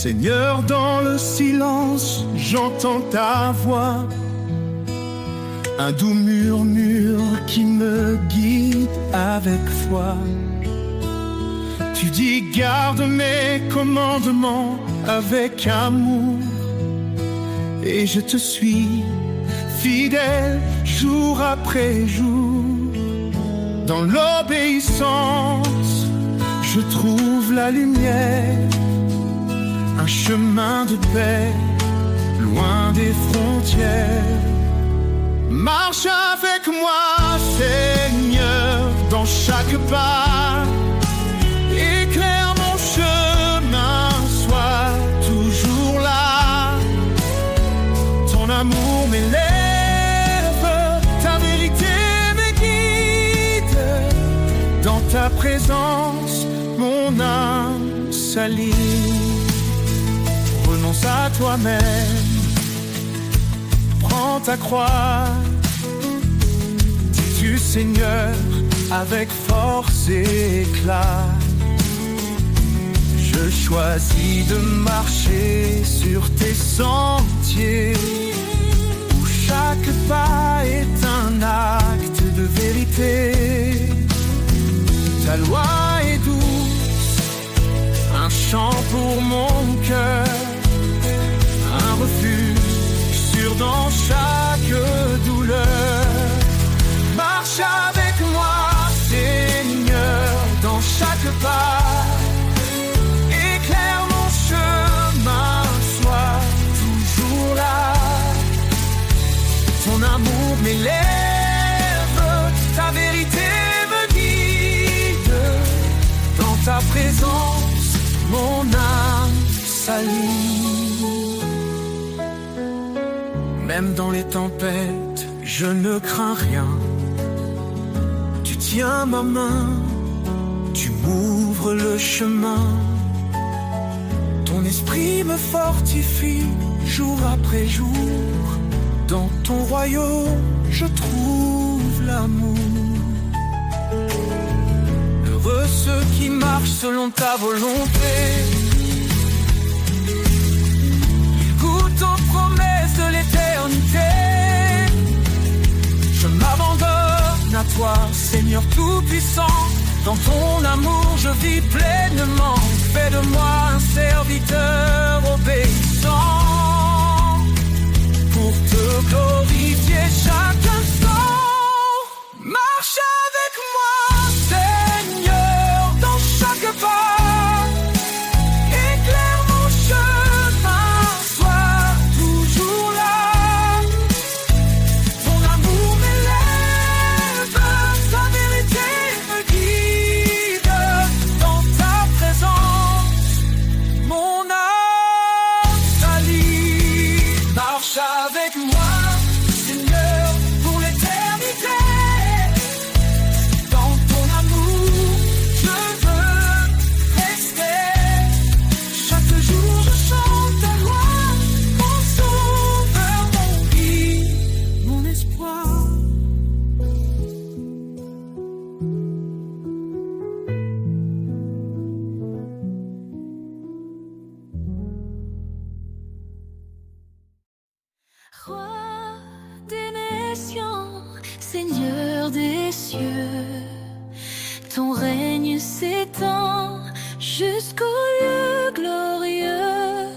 Seigneur, dans le silence, j'entends ta voix, un doux murmure qui me guide avec foi. Tu dis garde mes commandements avec amour, et je te suis fidèle jour après jour. Dans l'obéissance, je trouve la lumière, un chemin de paix, loin des frontières. Marche avec moi, Seigneur, dans chaque pas. Éclaire mon chemin, sois toujours là. Ton amour m'élève, ta vérité me guide. Dans ta présence, mon âme s'aligne. Renonce à toi-même, prends ta croix. Dis-tu Seigneur avec force et éclat. Je choisis de marcher sur tes sentiers, où chaque pas est un acte de vérité. Ta loi est douce, un chant pour mon cœur, un refuge sûr dans chaque douleur. Marche avec moi, Seigneur, dans chaque pas. Éclaire mon chemin, sois toujours là. Ton amour m'élève, ta vérité me guide. Dans ta présence, mon âme s'aligne. Même dans les tempêtes, je ne crains rien. Tu tiens ma main, tu m'ouvres le chemin. Ton esprit me fortifie jour après jour. Dans ton royaume, je trouve l'amour. Heureux ceux qui marchent selon ta volonté. Ils goûtent aux promesses de l'éternité. Je m'abandonne à toi, Seigneur Tout-Puissant. Dans ton amour, je vis pleinement. Fais de moi un serviteur obéissant, pour te glorifier chaque instant. Marche avec moi, Seigneur, dans chaque pas. Éclaire mon chemin, sois toujours là. Ton amour m'élève, ta vérité me guide. Dans ta présence, mon âme s'allie. Marche avec moi, Seigneur, pour l'éternité. Dans ton amour, je veux rester. Chaque jour, je chante ta loi, mon sauveur, mon guide, mon espoir. Roi des nations, Seigneur des cieux, ton règne s'étend jusqu'au lieu glorieux.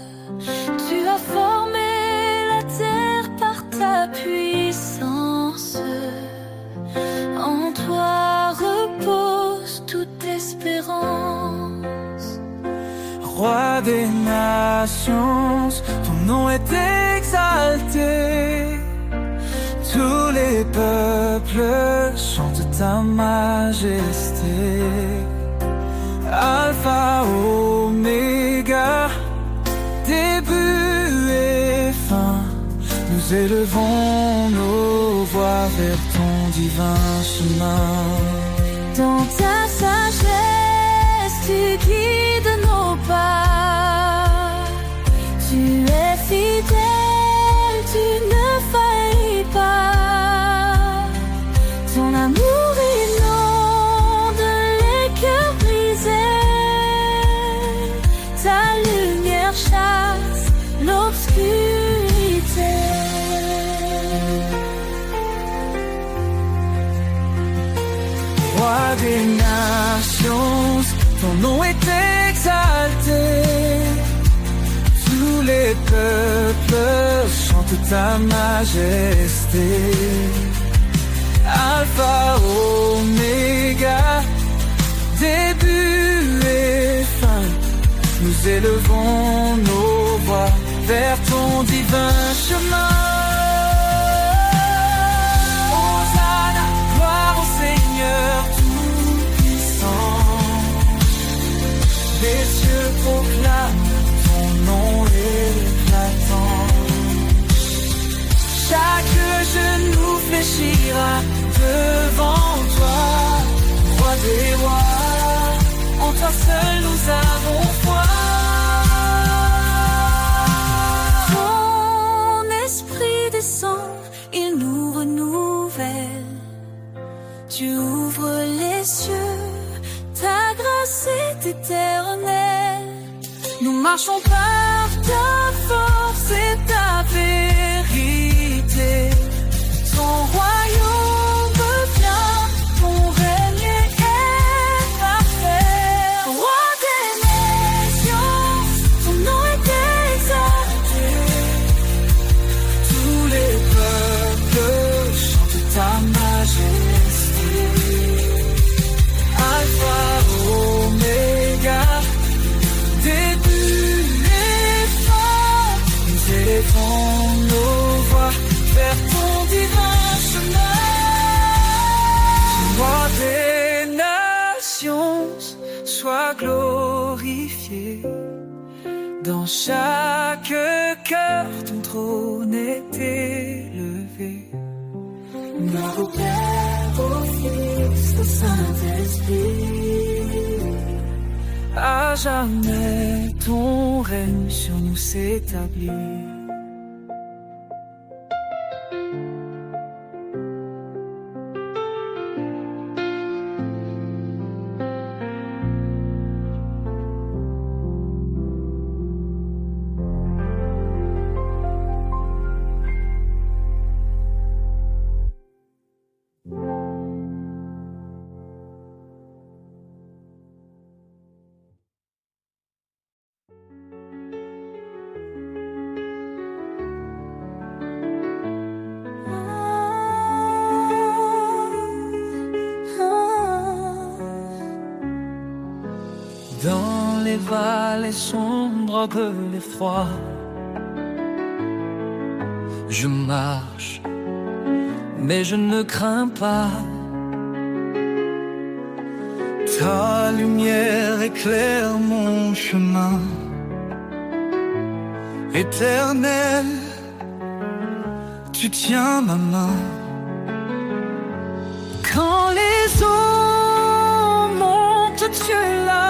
Tu as formé la terre par ta puissance. En toi repose toute espérance. Roi des nations, ton nom est exalté. Tous les peuples chantent ta majesté. Alpha, Oméga, début et fin. Nous élevons nos voix vers ton divin chemin. Dans ta sagesse, tu guides nos pas. Tu es fidèle, tu ne faillis pas. Ton amour inonde les cœurs brisés. Ta lumière chaque l'obscurité. Roi des nations, ton nom est exalté. Tous les peuples chantent ta majesté. Alpha, Oméga, début et fin, nous élevons nos voix vers ton divin chemin. Hosanna, gloire au Seigneur tout-puissant. Les cieux proclament ton nom éclatant. Chaque genou fléchira devant toi, roi des rois. En toi seul nous avons foi. Ton esprit descend, il nous renouvelle. Tu ouvres les cieux, ta grâce est éternelle. Nous marchons par ta force et ta vérité. Ton royaume vient, ton règne est parfait. Roi des nations, ton nom est exalté. Tous les peuples chantent ta majesté. Alpha, Oméga, début et fin, nous élevons nos voix vers ton divin chemin. Roi des nations, sois glorifié. Dans chaque cœur, ton trône est élevé. Gloire au Père, au Fils, au Saint-Esprit. À jamais, ton règne sur nous s'établit. Dans les vallées sombres de l'effroi, je marche, mais je ne crains pas. Ta lumière éclaire mon chemin. Éternel, tu tiens ma main. Quand les eaux montent, tu es là.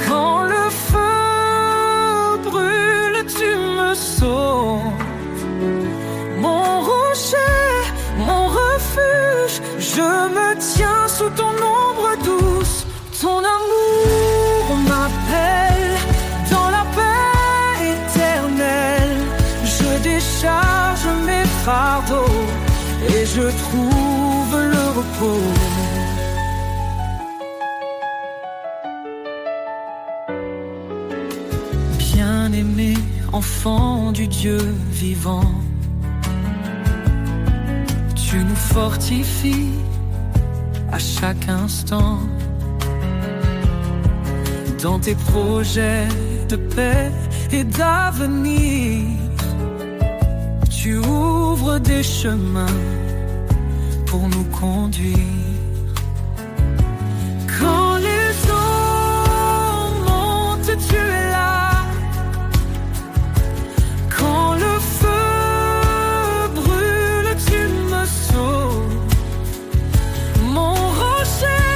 Quand le feu brûle, tu me sauves. Mon rocher, mon refuge, je me tiens sous ton ombre douce. Ton amour m'appelle dans la paix éternelle. Je décharge mes fardeaux et je trouve le repos. Bien-aimé, enfant du Dieu vivant, tu nous fortifies à chaque instant. Dans tes projets de paix et d'avenir, tu ouvres des chemins pour nous conduire. Quand les eaux montent, tu es là. Quand le feu brûle, tu me sauves. Mon rocher,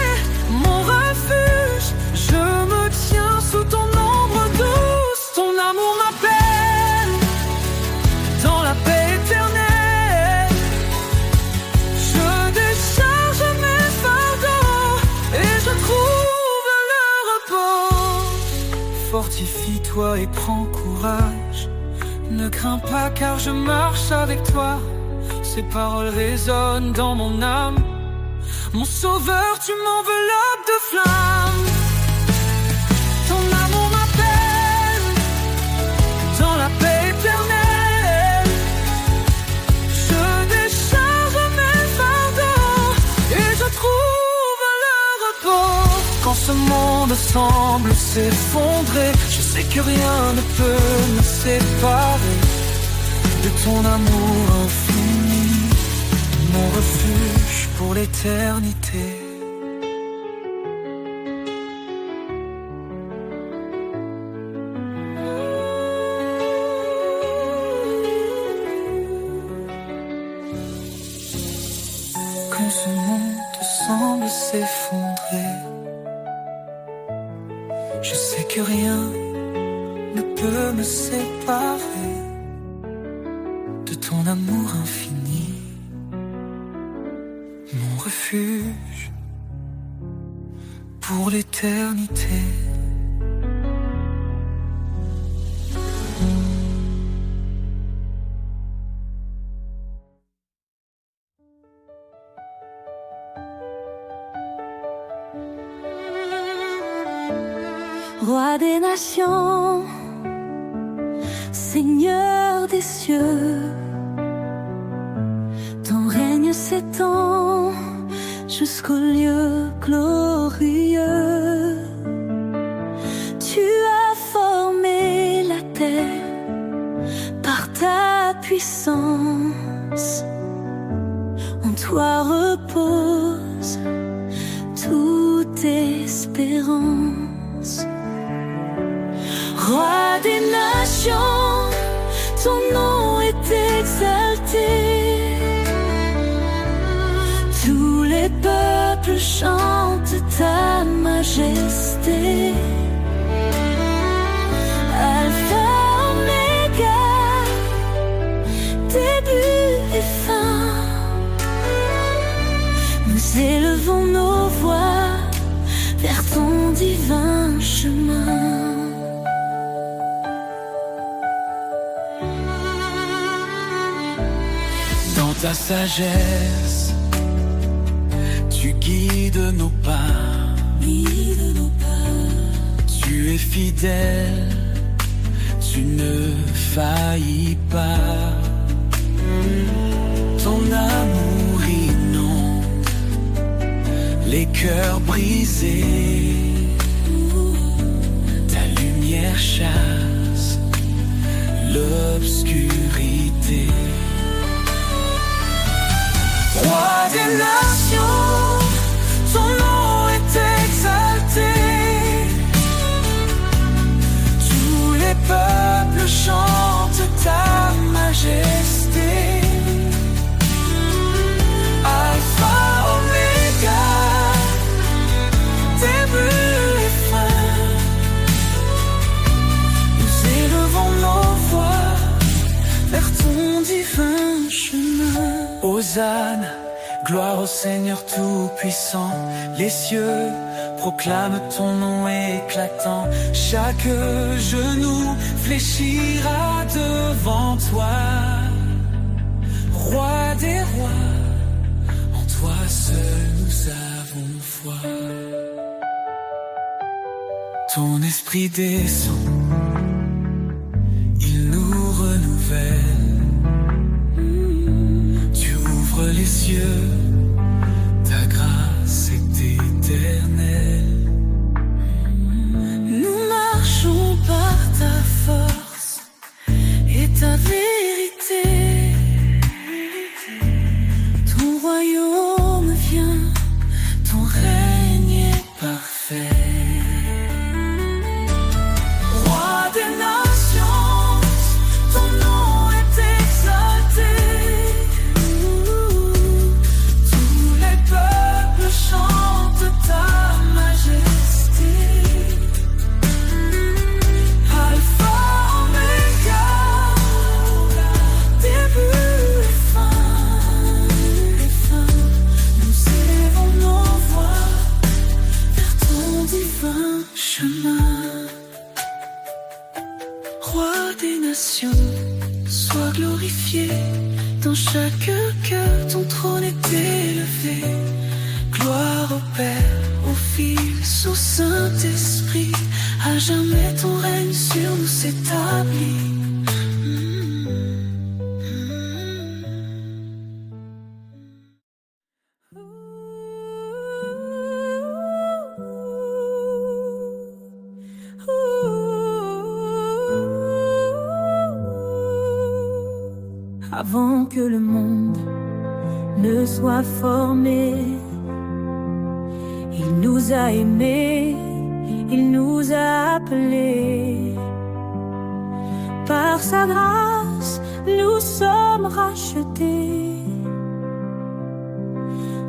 mon refuge, je me tiens sous ton ombre douce. Ton amour m'appelle dans la paix éternelle. Je décharge mes et prends courage. Ne crains pas car je marche avec toi. Ces paroles résonnent dans mon âme. Mon sauveur, tu m'enveloppes de flammes. Ton amour m'appelle dans la paix éternelle. Je décharge mes fardeaux et je trouve le repos. Quand ce monde semble s'effondrer, je sais que rien ne peut me séparer de ton amour infini, mon refuge pour l'éternité. Quand ce monde semble s'effondrer, je sais que rien ne peut me séparer de ton amour infini, mon refuge pour l'éternité. Roi des nations, Seigneur des cieux, ton règne s'étend jusqu'au lieu glorieux. Tu as formé la terre par ta puissance. En toi repose toute espérance. Roi des nations, ton nom est exalté. Tous les peuples chantent ta majesté. Alpha, Oméga, début et fin. Nous élevons nos voix vers ton divin chemin. Dans ta sagesse, tu guides nos pas. Tu es fidèle, tu ne faillis pas. Ton amour inonde les cœurs brisés. Ta lumière chasse l'obscurité. Roi des nations, ton nom est exalté. Tous les peuples chantent ta majesté. Alpha, Oméga, début et fin. Nous élevons nos voix vers ton divin chemin. Hosanna, gloire au Seigneur Tout-Puissant. Les cieux proclament ton nom éclatant. Chaque genou fléchira devant toi. Roi des rois, en toi seul nous avons foi. Ton esprit descend, il nous renouvelle. Les cieux, ta grâce est éternelle. Nous marchons par ta force et ta vérité. Ton royaume vient, ton règne est parfait. Roi des nations, ton nom est exalté. Roi des nations, sois glorifié. Dans chaque cœur, ton trône est élevé. Gloire au Père, au Fils, au Saint-Esprit. À jamais ton règne sur nous s'établit. Avant que le monde ne soit formé, il nous a aimés, il nous a appelés. Par sa grâce, nous sommes rachetés.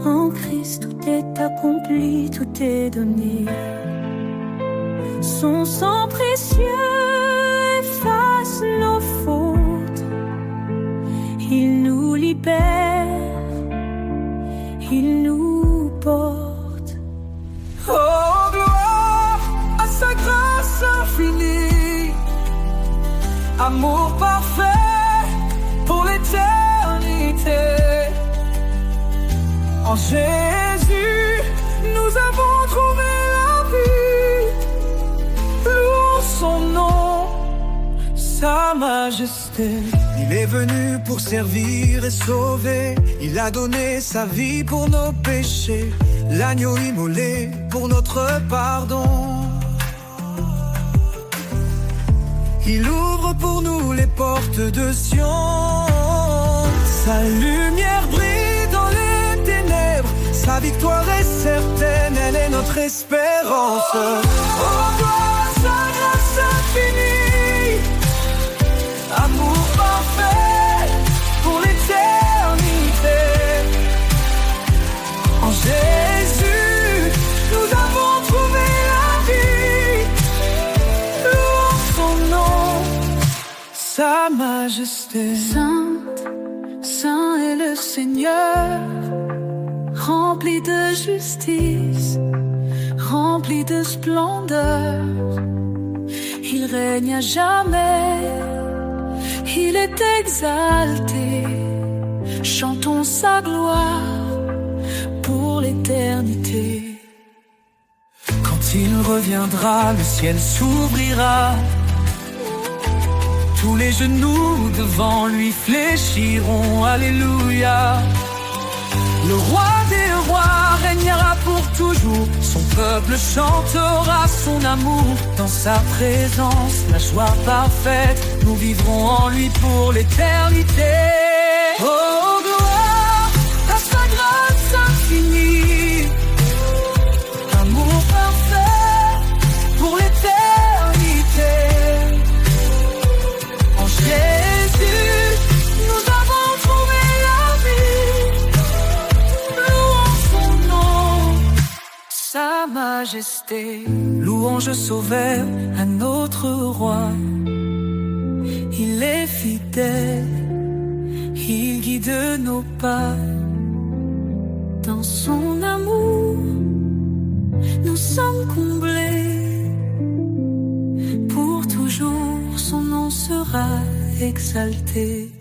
En Christ, tout est accompli, tout est donné. Son sang précieux efface nos fautes. Il nous libère, il nous porte. Oh, gloire à sa grâce infinie, amour parfait pour l'éternité. En Jésus, nous avons trouvé la vie. Louons son nom, sa majesté. Il est venu pour servir et sauver. Il a donné sa vie pour nos péchés. L'agneau immolé pour notre pardon. Il ouvre pour nous les portes de Sion. Sa lumière brille dans les ténèbres. Sa victoire est certaine, elle est notre espérance. Oh, gloire à sa grâce infinie, amour parfait pour l'éternité. En Jésus, nous avons trouvé la vie. Louons son nom, sa majesté. Saint, Saint est le Seigneur, rempli de justice, rempli de splendeur. Il règne à jamais, il est exalté. Chantons sa gloire pour l'éternité. Quand il reviendra, le ciel s'ouvrira. Tous les genoux devant lui fléchiront. Alléluia. Le roi des rois régnera pour toujours. Son peuple chantera son amour. Dans sa présence, la joie parfaite, nous vivrons en lui pour l'éternité. Oh, gloire à sa grâce infinie, amour parfait pour l'éternité. En Jésus, nous avons trouvé la vie. Louons son nom, sa majesté. Louange au Sauveur, à notre roi. Il est fidèle, il guide nos pas. Dans son amour, nous sommes comblés. Pour toujours, son nom sera exalté.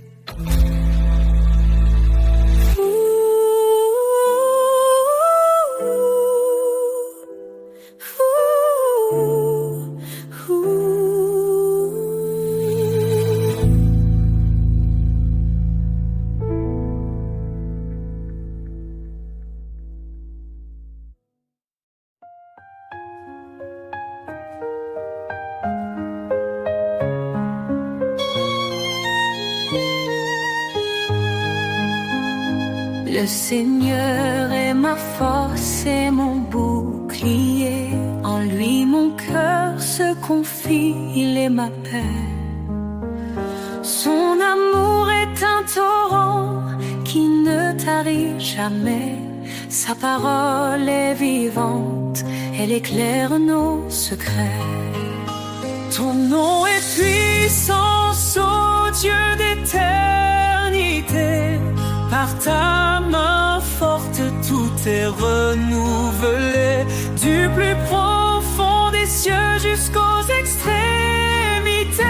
Le Seigneur est ma force et mon bouclier. En lui mon cœur se confie, il est ma paix. Son amour est un torrent qui ne tarit jamais. Sa parole est vivante, elle éclaire nos secrets. Ton nom est puissance, ô Dieu d'éternité. Par ta main forte, tout est renouvelé. Du plus profond des cieux jusqu'aux extrémités,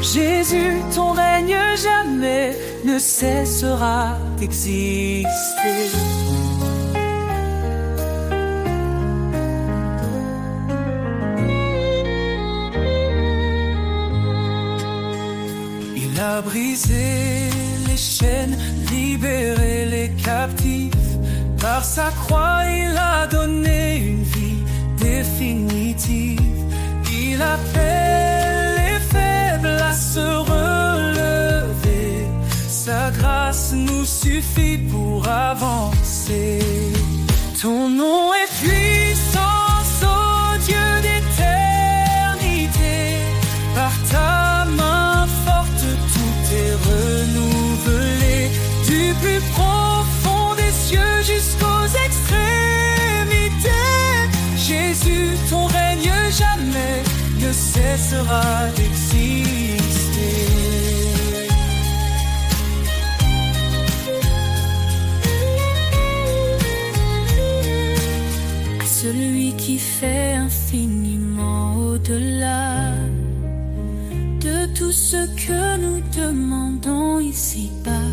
Jésus, ton règne jamais ne cessera d'exister. Il a brisé les chaînes, libéré les captifs. Par sa croix, il a donné une vie définitive. Il appelle les faibles à se relever. Sa grâce nous suffit pour avancer. Ton nom est puissance, ô Dieu d'éternité. Par ta main forte, tout est renouvelé. Du plus profond des cieux jusqu'aux extrémités. Jésus, ton règne jamais ne cessera d'exister. À celui qui fait infiniment au-delà de tout ce que nous demandons ici-bas,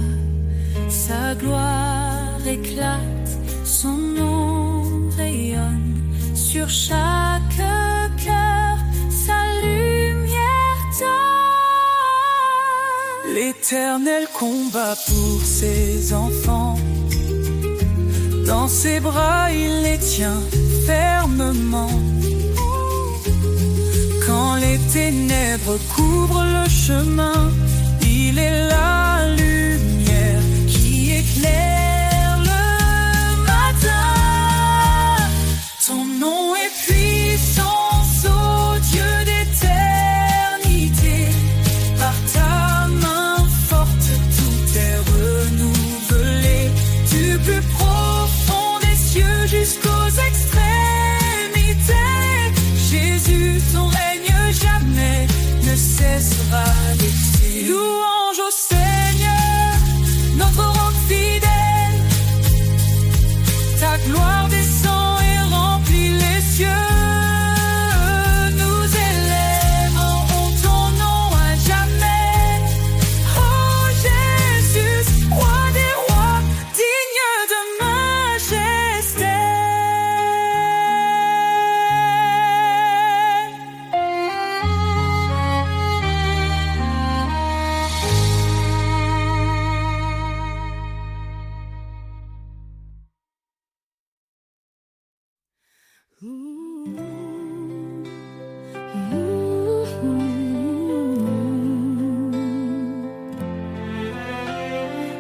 sa gloire éclate, son nom rayonne sur chaque cœur, sa lumière donne. L'Éternel combat pour ses enfants. Dans ses bras, il les tient fermement. Quand les ténèbres couvrent le chemin, il est la lumière qui éclaire le matin. Ton nom est puissance, ô Dieu d'éternité. Par ta main forte, tout est renouvelé. Du plus profond des cieux jusqu'aux extrémités. Jésus, ton règne jamais ne cessera d'exister. Louange au Seigneur, notre roc fidèle. Ta gloire descend et remplit les cieux. Nous élèverons ton nom à jamais. Oh Jésus, roi des rois, digne de majesté.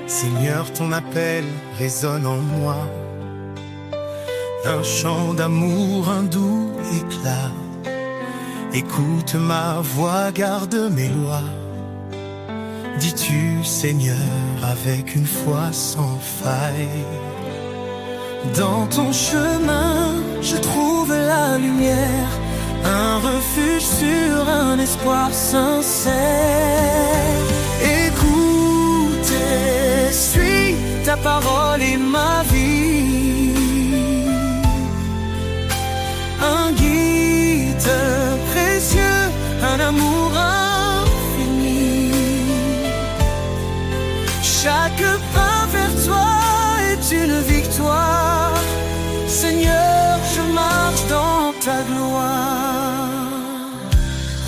Seigneur, ton appel résonne en moi. Un chant d'amour, un doux éclat. Écoute ma voix, garde mes lois. Dis-tu, Seigneur, avec une foi sans faille. Dans ton chemin, je trouve la lumière, un refuge sur un espoir sincère. Écoute et suis, ta parole est ma vie. Un guide précieux, un amour infini. Chaque pas vers toi est une victoire. Seigneur, je marche dans ta gloire.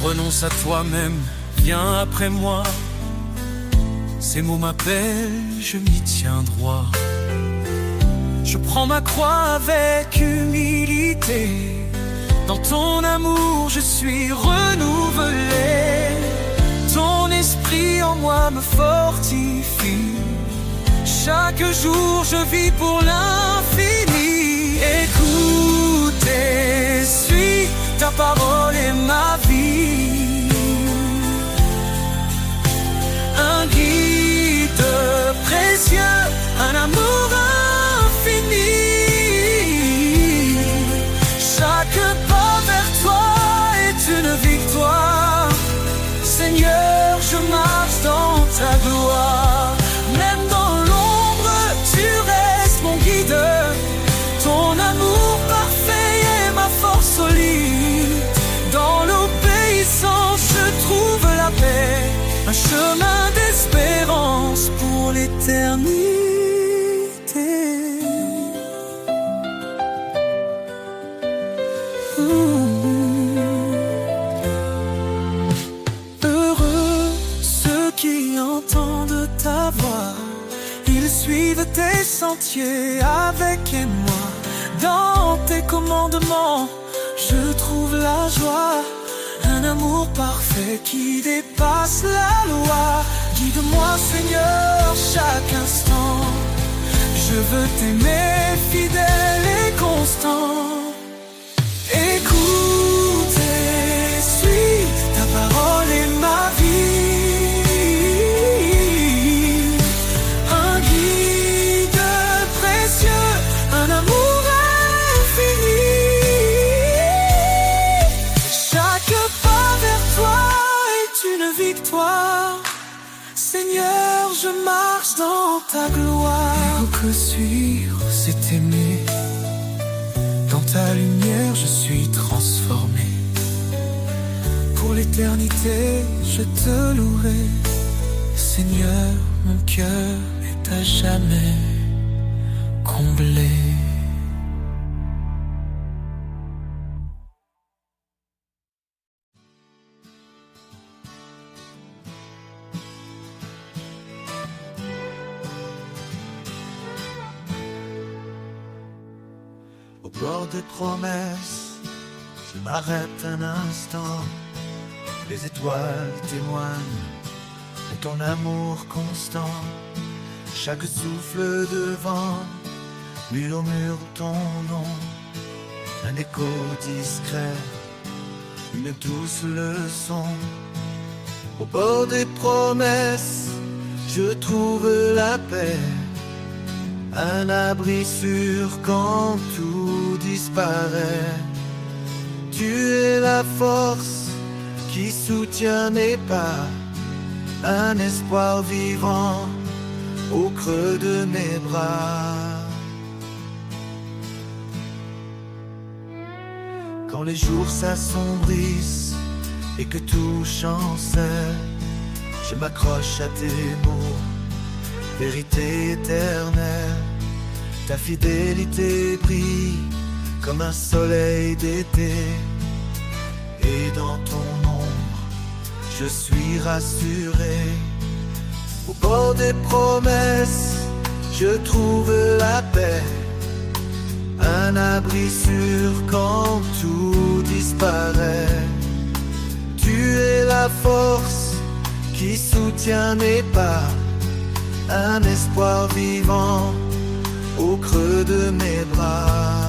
Renonce à toi-même, viens après moi. Ces mots m'appellent, je m'y tiens droit. Je prends ma croix avec humilité. Dans ton amour, je suis renouvelé. Ton esprit en moi me fortifie. Chaque jour, je vis pour l'infini. Écoute et suis, ta parole est ma vie. Un guide précieux, un amour infini. Chaque pas vers toi est une victoire. Seigneur, je marche dans ta gloire. Même dans l'ombre, tu restes mon guide. Ton amour parfait est ma force solide. Dans l'obéissance, un chemin d'espérance pour l'éternité. Heureux ceux qui entendent ta voix, ils suivent tes sentiers avec moi. Dans tes commandements, je trouve la joie, un amour parfait qui dépasse la loi. Guide-moi Seigneur chaque instant, je veux t'aimer fidèle et constant. Écoute et suis, ta parole est ma vie, un guide précieux, un amour infini. Chaque pas vers toi est une victoire, Seigneur, je marche dans ta gloire. Que suivre, c'est aimer. Dans ta lumière, je suis transformé. Pour l'éternité, je te louerai. Seigneur, mon cœur est à jamais comblé. Au bord des promesses, je m'arrête un instant. Les étoiles témoignent de ton amour constant. Chaque souffle de vent murmure ton nom. Un écho discret, une douce leçon. Au bord des promesses, je trouve la paix, un abri sûr quand tout disparaît. Tu es la force qui soutient mes pas, un espoir vivant au creux de mes bras. Quand les jours s'assombrissent et que tout chancelle, je m'accroche à tes mots, vérité éternelle. Ta fidélité brille comme un soleil d'été, et dans ton ombre, je suis rassuré. Au bord des promesses, je trouve la paix, un abri sûr quand tout disparaît. Tu es la force qui soutient mes pas, un espoir vivant au creux de mes bras.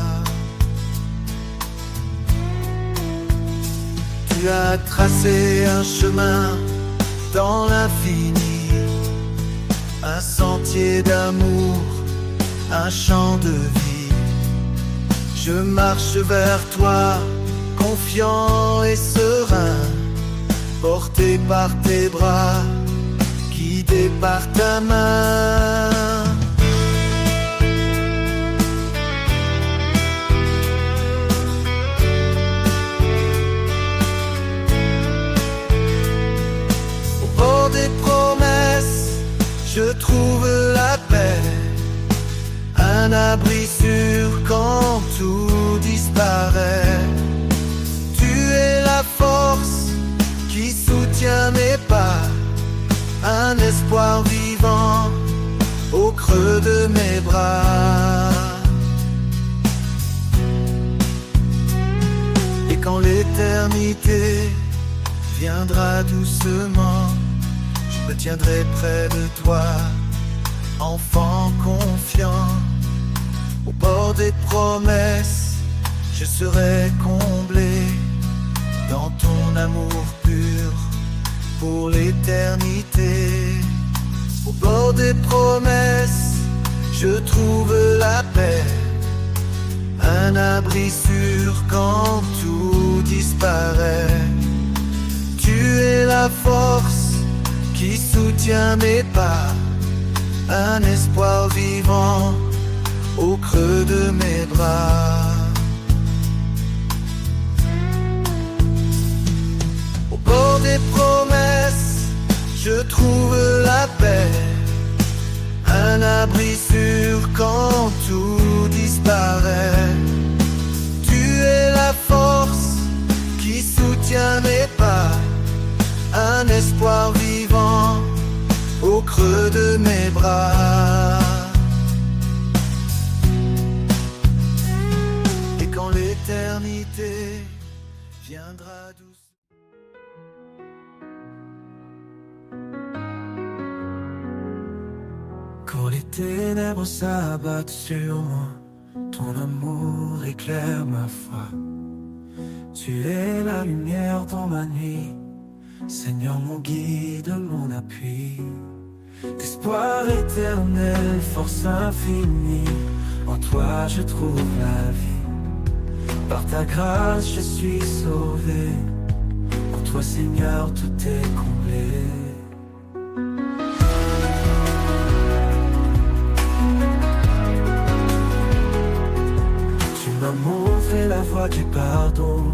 Tu as tracé un chemin dans l'infini, un sentier d'amour, un champ de vie. Je marche vers toi, confiant et serein, porté par tes bras, guidé par ta main. Au bord des promesses, je trouve la paix, un abri sûr quand tout disparaît. Tu es la force qui soutient mes pas, un espoir vivant au creux de mes bras. Et quand l'éternité viendra doucement, je me tiendrai près de toi, enfant confiant. Au bord des promesses, je serai comblé dans ton amour pur pour l'éternité. Au bord des promesses, je trouve la paix, un abri sûr quand tout disparaît. Tu es la force qui soutient mes pas, un espoir vivant au creux de mes bras. Au bord des promesses, je je trouve la paix, un abri sûr quand tout disparaît. Tu es la force qui soutient mes pas, un espoir vivant au creux de mes bras. Et quand l'éternité viendra doucement. Quand les ténèbres s'abattent sur moi, ton amour éclaire ma foi. Tu es la lumière dans ma nuit, Seigneur mon guide, mon appui. Espoir éternel, force infinie, en toi je trouve la vie. Par ta grâce je suis sauvé, en toi Seigneur tout est comblé. Tu m'as montré la voie du pardon,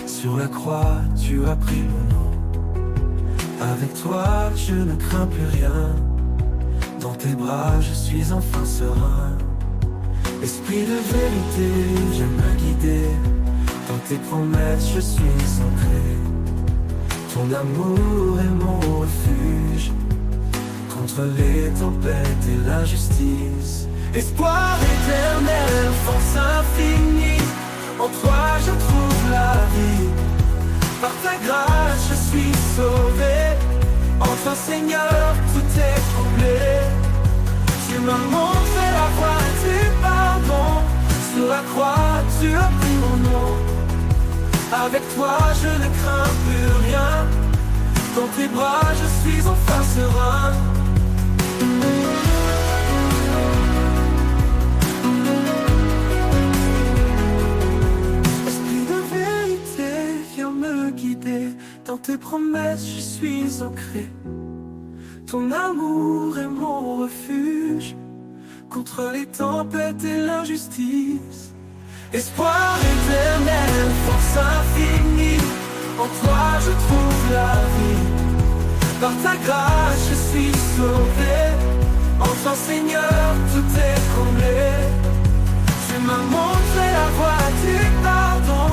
sur la croix tu as pris mon nom. Avec toi je ne crains plus rien, dans tes bras je suis enfin serein. Esprit de vérité, j'aime me guider, dans tes promesses je suis ancré. Ton amour est mon refuge, contre les tempêtes et l'injustice. Espoir éternel, force infinie, en toi je trouve la vie. Par ta grâce je suis sauvé, en toi Seigneur tout est comblé. Tu m'as montré la voie du pardon, sur la croix tu as pris mon nom. Avec toi je ne crains plus rien, dans tes bras je suis enfin serein. Esprit de vérité, viens me guider, dans tes promesses je suis ancré. Ton amour est mon refuge, contre les tempêtes et l'injustice. Espoir éternel, force infinie, en toi je trouve la vie. Par ta grâce je suis sauvé, en toi Seigneur tout est comblé. Tu m'as montré la voie du pardon,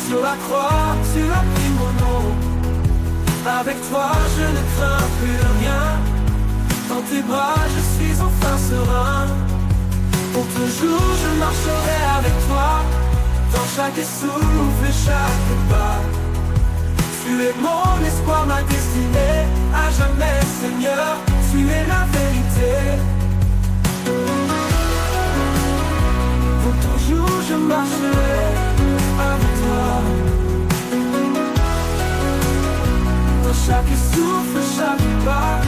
sur la croix tu as pris mon nom. Avec toi je ne crains plus rien, dans tes bras je suis enfin serein. Pour toujours je marcherai avec toi, dans chaque souffle et chaque pas. Tu es mon espoir, ma destinée, à jamais Seigneur, tu es la vérité. Pour toujours je marcherai avec toi, dans chaque souffle, chaque pas.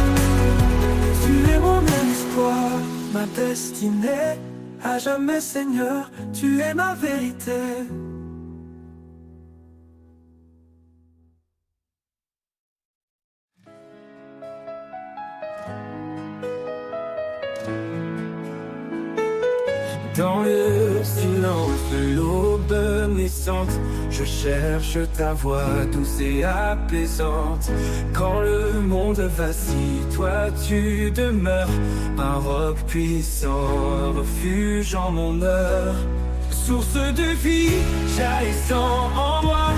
Tu es mon espoir, ma destinée, à jamais Seigneur, tu es ma vérité. Dans le silence de l'aube naissante, je cherche ta voix douce et apaisante. Quand le monde vacille, toi tu demeures, un roc puissant, un refuge en mon heure. Source de vie, jaillissant en moi,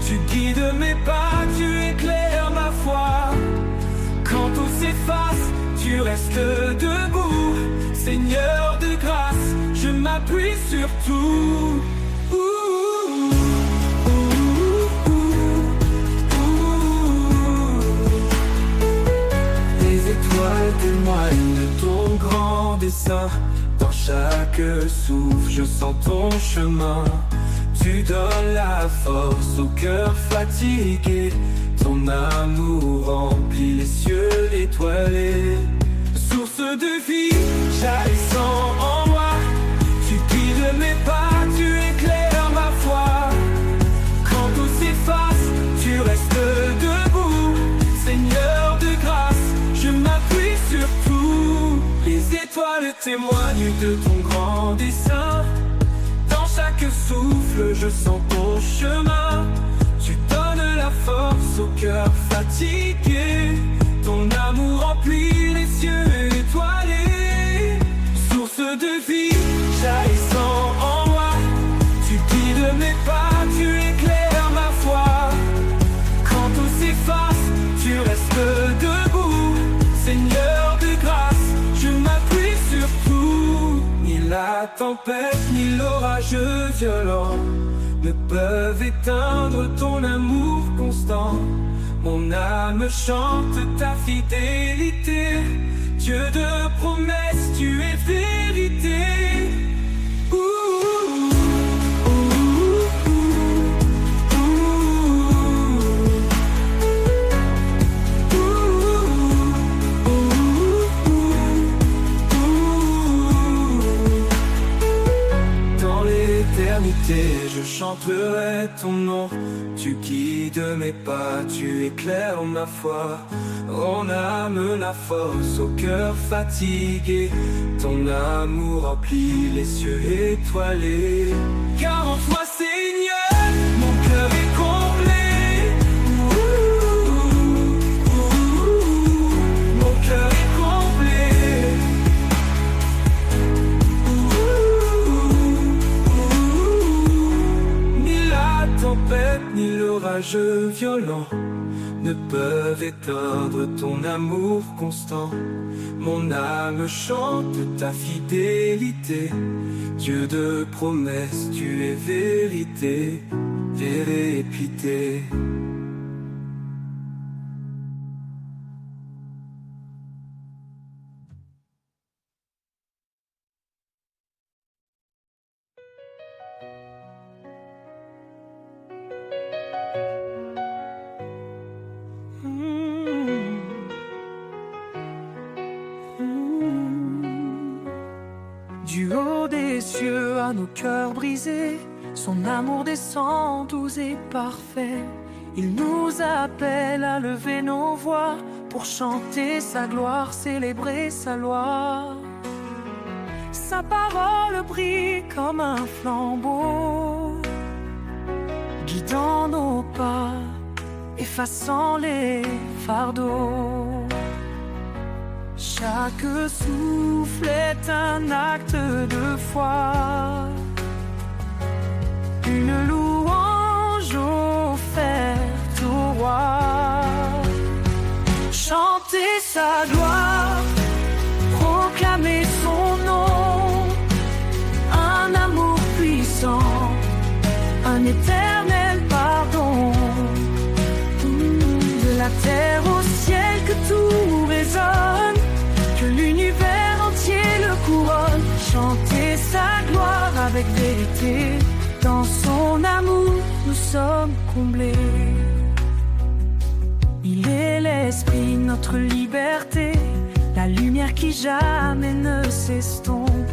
tu guides mes pas, tu éclaires ma foi. Quand tout s'efface, tu restes debout, Seigneur de grâce, je m'appuie sur tout. Les étoiles témoignent de ton grand dessein. Dans chaque souffle, je sens ton chemin. Tu donnes la force au cœur fatigué. Ton amour remplit les cieux étoilés. Source de vie, jaillissant en moi, tu guides mes pas, tu éclaires ma foi. Quand tout s'efface, tu restes debout, Seigneur de grâce, je m'appuie sur tout. Les étoiles témoignent de ton grand dessein. Dans chaque souffle, je sens ton chemin. Tu donnes la force au cœur fatigué. Ton la tempête ni l'orage violent ne peuvent éteindre ton amour constant. Mon âme chante ta fidélité. Dieu de promesses, tu es vérité. Je chanterai ton nom, tu guides mes pas, tu éclaires ma foi. En âme la force au cœur fatigué, ton amour remplit les cieux étoilés. Car en toi Seigneur, mon cœur est comblé. Mon cœur est comblé. Ni l'orage violent ne peuvent éteindre ton amour constant. Mon âme chante ta fidélité. Dieu de promesses, tu es vérité, vérité. Du haut des cieux à nos cœurs brisés, son amour descend doux et parfait. Il nous appelle à lever nos voix pour chanter sa gloire, célébrer sa loi. Sa parole brille comme un flambeau, guidant nos pas, effaçant les fardeaux. Chaque souffle est un acte de foi, une louange offerte au roi. Chanter sa gloire, proclamer son nom, un amour puissant, un éternel pardon. De la terre au ciel que tout résonne, que l'univers entier le couronne. Chanter sa gloire avec vérité, dans son amour nous sommes comblés. Il est l'esprit, notre liberté, la lumière qui jamais ne s'estompe.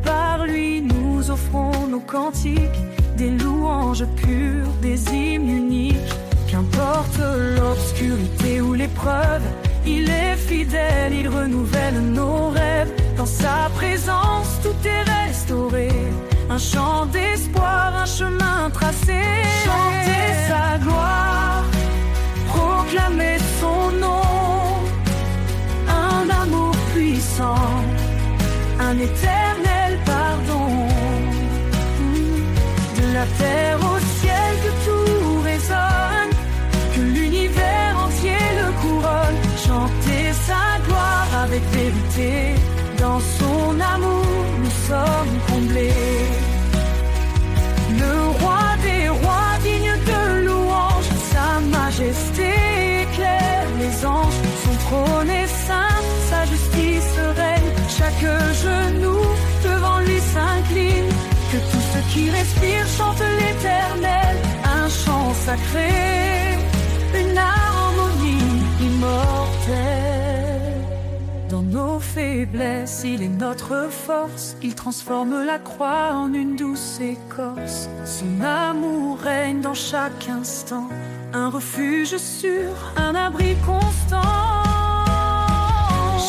Par lui nous offrons nos cantiques, des louanges pures, des hymnes uniques. Qu'importe l'obscurité ou l'épreuve, il est fidèle, il renouvelle nos rêves. Dans sa présence, tout est restauré. Un chant d'espoir, un chemin tracé. Chanter sa gloire, proclamer son nom. Un amour puissant, un éternel pardon. De la terre au ciel que tout résonne, que l'univers entier le couronne. Chanter sa gloire avec vérité, dans son amour nous sommes comblés. Le roi des rois digne de louange, sa majesté éclaire les anges. Son trône est saint, sa justice règne. Chaque genou devant lui s'incline. Que tous ceux qui respirent chantent l'éternel. Un chant sacré, une harmonie immortelle. Dans nos faiblesses, il est notre force. Il transforme la croix en une douce écorce. Son amour règne dans chaque instant, un refuge sûr, un abri constant.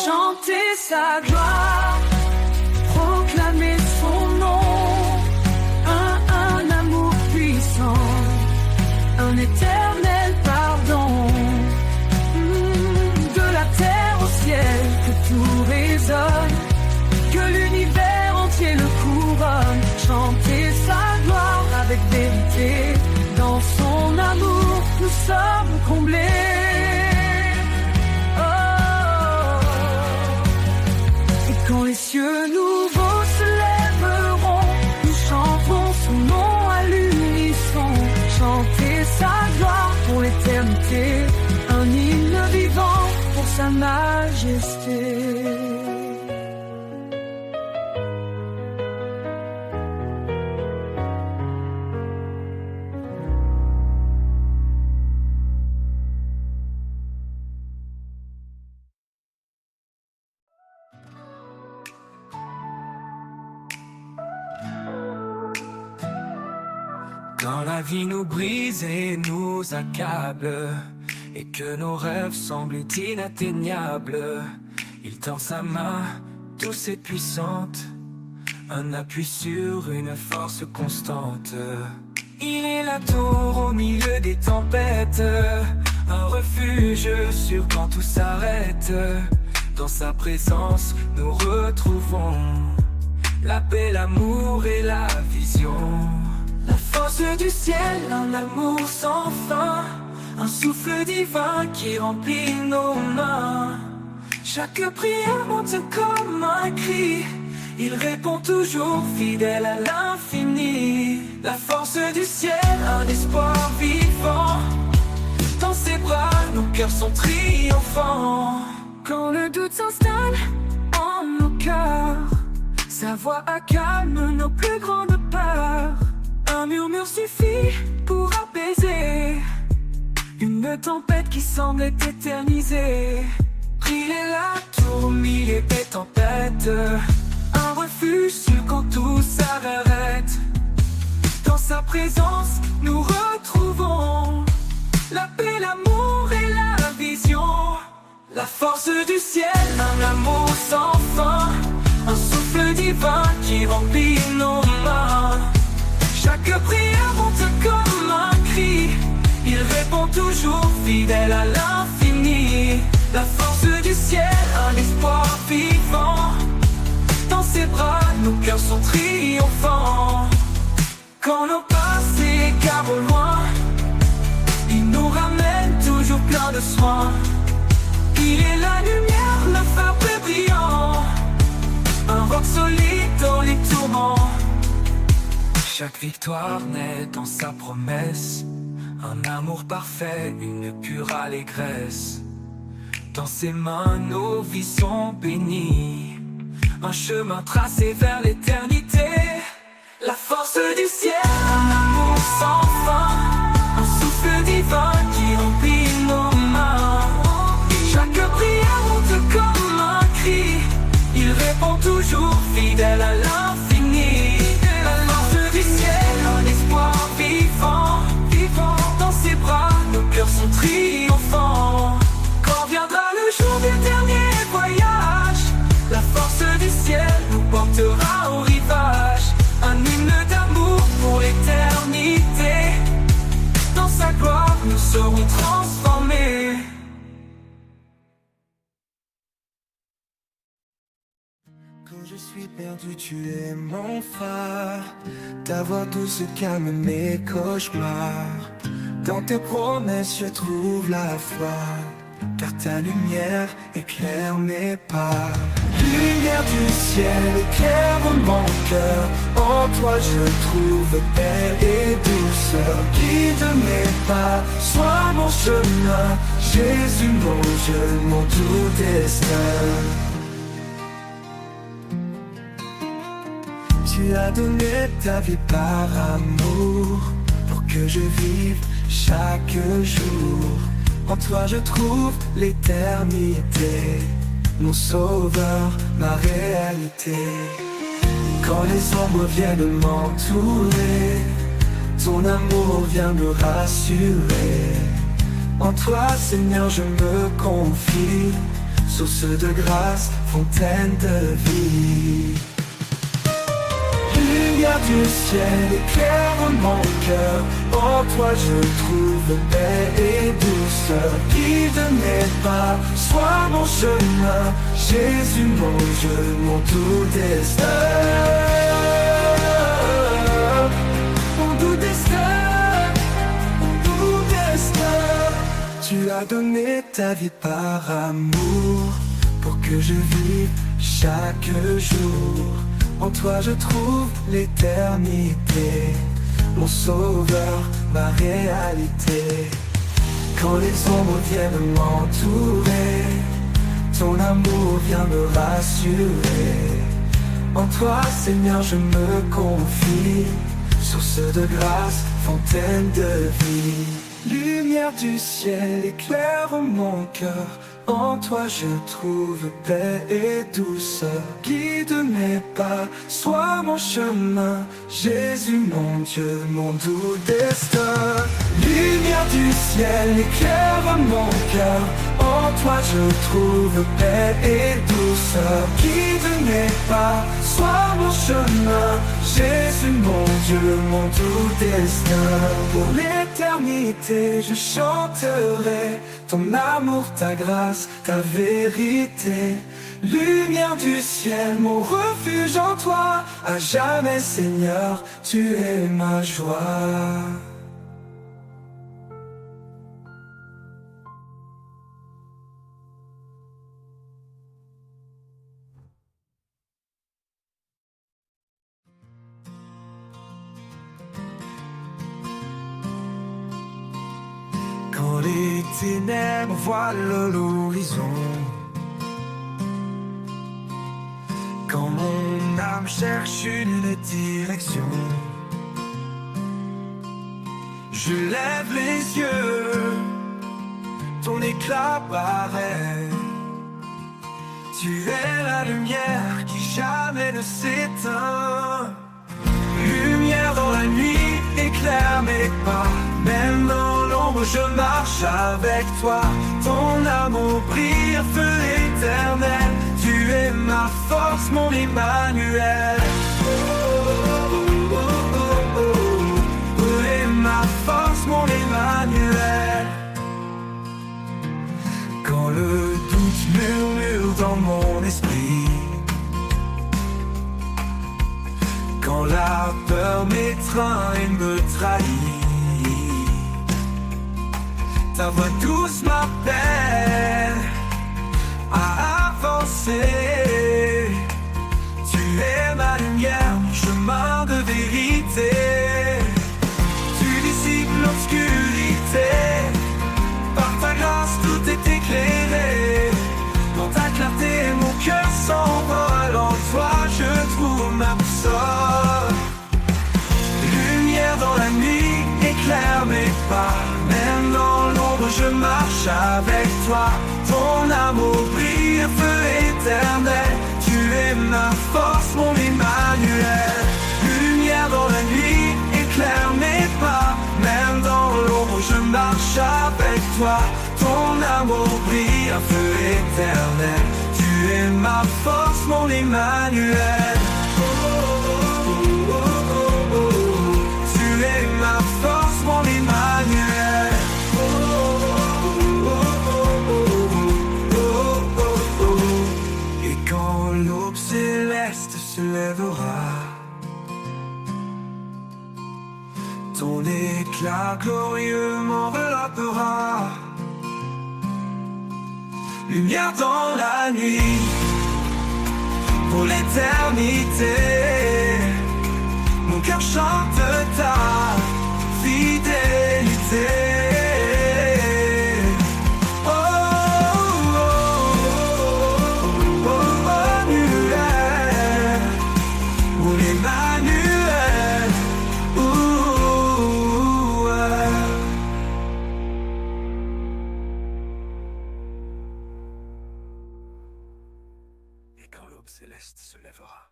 Chanter sa gloire, proclamer son nom. Un amour puissant, un éternel pardon. De la terre au ciel, que tout résonne, que l'univers entier le couronne. Chanter sa gloire avec vérité, dans son amour nous sommes comblés. Oh. Et quand les cieux nouveaux se lèvent, majesté. Quand la vie nous brise et nous accable, et que nos rêves semblent inatteignables, il tend sa main douce et puissante, un appui sur une force constante. Il est la tour au milieu des tempêtes, un refuge sûr quand tout s'arrête. Dans sa présence nous retrouvons la paix, l'amour et la vision. La force du ciel, un amour sans fin, un souffle divin qui remplit nos mains. Chaque prière monte comme un cri, il répond toujours fidèle à l'infini. La force du ciel, un espoir vivant, dans ses bras nos cœurs sont triomphants. Quand le doute s'installe en nos cœurs, sa voix accalme nos plus grandes peurs. Un murmure suffit pour apaiser une tempête qui semble éternisée. Il est la tour au milieu des tempêtes, un refuge sûr quand tout s'arrête. Dans sa présence nous retrouvons la paix, l'amour et la vision. La force du ciel, un amour sans fin, un souffle divin qui remplit nos mains. Chaque prière monte comme un cri, il répond toujours fidèle à l'infini. La force du ciel, un espoir vivant, dans ses bras nos cœurs sont triomphants. Quand nos pas s'égarent au loin, il nous ramène toujours plein de soin. Il est la lumière, le phare brillant, un roc solide dans les tourments. Chaque victoire naît dans sa promesse, un amour parfait, une pure allégresse. Dans ses mains nos vies sont bénies, un chemin tracé vers l'éternité. La force du ciel, un amour sans fin, un souffle divin qui remplit nos mains. Chaque prière monte comme un cri, il répond toujours fidèle à l'infini. La force du ciel, un espoir vivant, dans ses bras nos cœurs sont triomphants. Quand viendra le jour du dernier voyage, la force du ciel nous portera au rivage. Un hymne d'amour pour l'éternité, dans sa gloire nous serons transformés. Quand je suis perdu, tu es mon phare, ta voix douce calme mes cauchemars. Dans tes promesses je trouve la foi, car ta lumière éclaire mes pas. Lumière du ciel éclaire mon cœur, en toi je trouve paix et douceur. Guide mes pas, sois mon chemin, Jésus mon Dieu, mon tout destin. Tu as donné ta vie par amour, pour que je vive chaque jour. En toi je trouve l'éternité, mon sauveur, ma réalité. Quand les ombres viennent m'entourer, ton amour vient me rassurer. En toi Seigneur je me confie, source de grâce, fontaine de vie. Lumière du ciel éclaire mon cœur, en toi je trouve paix et douceur. Guide mes pas, sois mon chemin, Jésus mon Dieu, mon tout destin. Mon tout destin, mon tout destin. Tu as donné ta vie par amour, pour que je vive chaque jour. En toi je trouve l'éternité, mon sauveur, ma réalité. Quand les ombres viennent m'entourer, ton viens me rassurer. En toi, Seigneur, je me confie, source de grâce, fontaine de vie. Lumière du ciel éclaire mon cœur, en toi je trouve paix et douceur. Guide mes pas, sois mon chemin, Jésus mon Dieu, mon doux destin. Lumière du ciel éclaire mon cœur, en toi je trouve paix et douceur. Guide mes pas, sois mon chemin, Jésus mon Dieu, mon doux destin. Pour l'éternité je chanterai ton amour, ta grâce, ta vérité. Lumière du ciel, mon refuge en toi, à jamais Seigneur, tu es ma joie. Quand les ténèbres voilent l'horizon, quand mon âme cherche une direction, je lève les yeux, ton éclat paraît. Tu es la lumière qui jamais ne s'éteint. Lumière dans la nuit, éclaire mes pas. Même dans l'ombre je marche avec toi. Ton amour brille, feu éternel. Tu es ma force, mon Emmanuel. Tu es ma force, mon Emmanuel. Quand le doute murmure dans mon esprit, quand la peur m'étreint et me trahit, ta voix douce m'appelle à avancer. Tu es ma lumière, mon chemin de vérité. Tu dissipes l'obscurité, par ta grâce tout est éclairé. Dans ta clarté mon cœur s'envole, en toi je trouve ma boussole. Lumière dans la nuit, éclaire mes pas. Même dans l'ombre je marche avec toi. Ton amour brille, feu éternel. Tu es ma force, mon Emmanuel. Lumière dans la nuit, éclaire mes pas. Même dans l'ombre je marche avec toi. Ton amour brille, un feu éternel. Tu es ma force, mon Emmanuel. Tu es ma force, mon Emmanuel. Et quand l'aube céleste se lèvera, ton éclat glorieux m'enveloppera. Lumière dans la nuit, pour l'éternité, mon cœur chante ta fidélité. Oh, oh, oh, oh, oh, Emmanuel, oh, Emmanuel, oh, ouais. Et quand l'aube céleste se lèvera,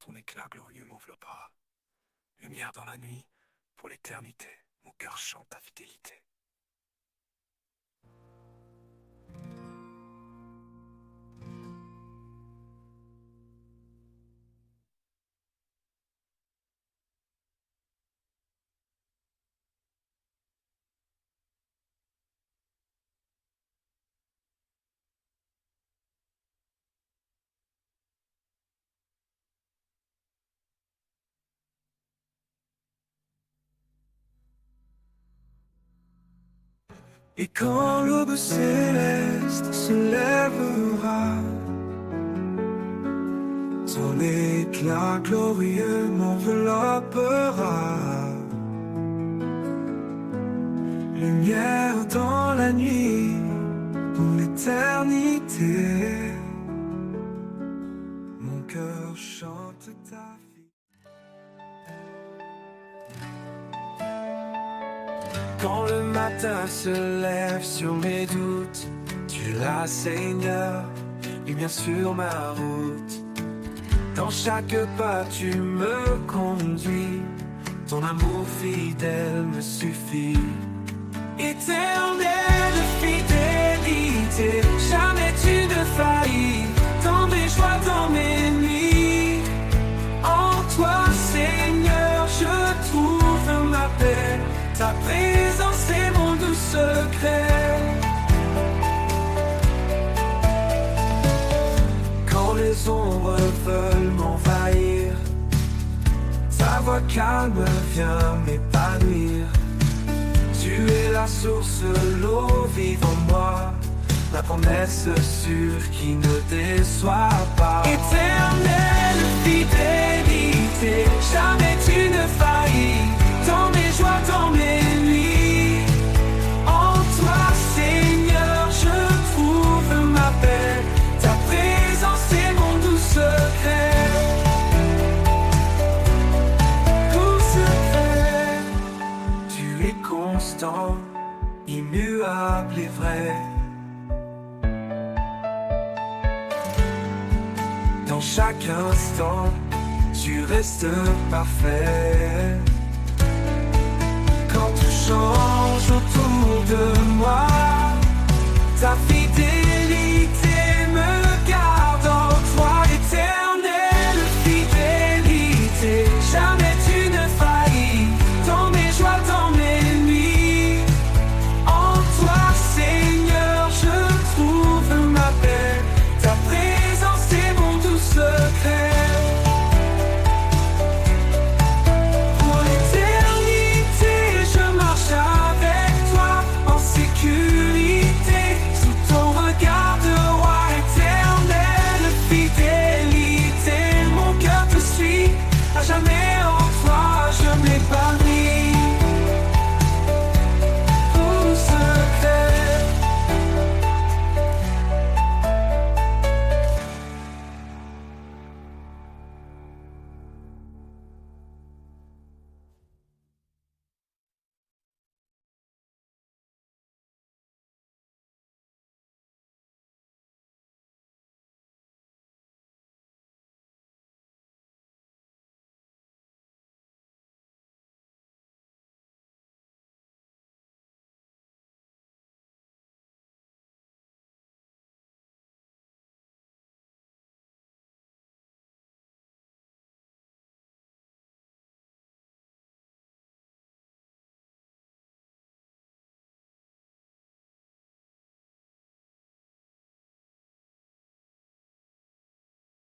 ton éclat glorieux m'enveloppera. Lumière dans la nuit, pour l'éternité, mon cœur chante ta fidélité. Et quand l'aube céleste se lèvera, ton éclat glorieux m'enveloppera. Lumière dans la nuit, pour l'éternité, Quand le matin se lève sur mes doutes, tu es là, Seigneur, lumière sur ma route. Dans chaque pas tu me conduis, ton amour fidèle me suffit. Éternelle fidélité, jamais tu ne faillis, dans mes joies, dans mes nuits. En toi, Seigneur, je trouve ma paix, ta présence est mon doux secret. Quand les ombres veulent m'envahir, ta voix calme vient m'épanouir. Tu es la source, l'eau vive en moi, la promesse sûre qui ne déçoit pas. Éternelle fidélité, jamais tu ne faillis, dans mes joies, dans mes nuits. En toi, Seigneur, je trouve ma paix, ta présence est mon doux secret. Constant, immuable et vrai. Dans chaque instant, tu restes parfait. Quand tout change autour de moi, ta fidélité me garde en toi. Éternelle fidélité, jamais tu ne faillis, dans mes joies, dans mes fidélité,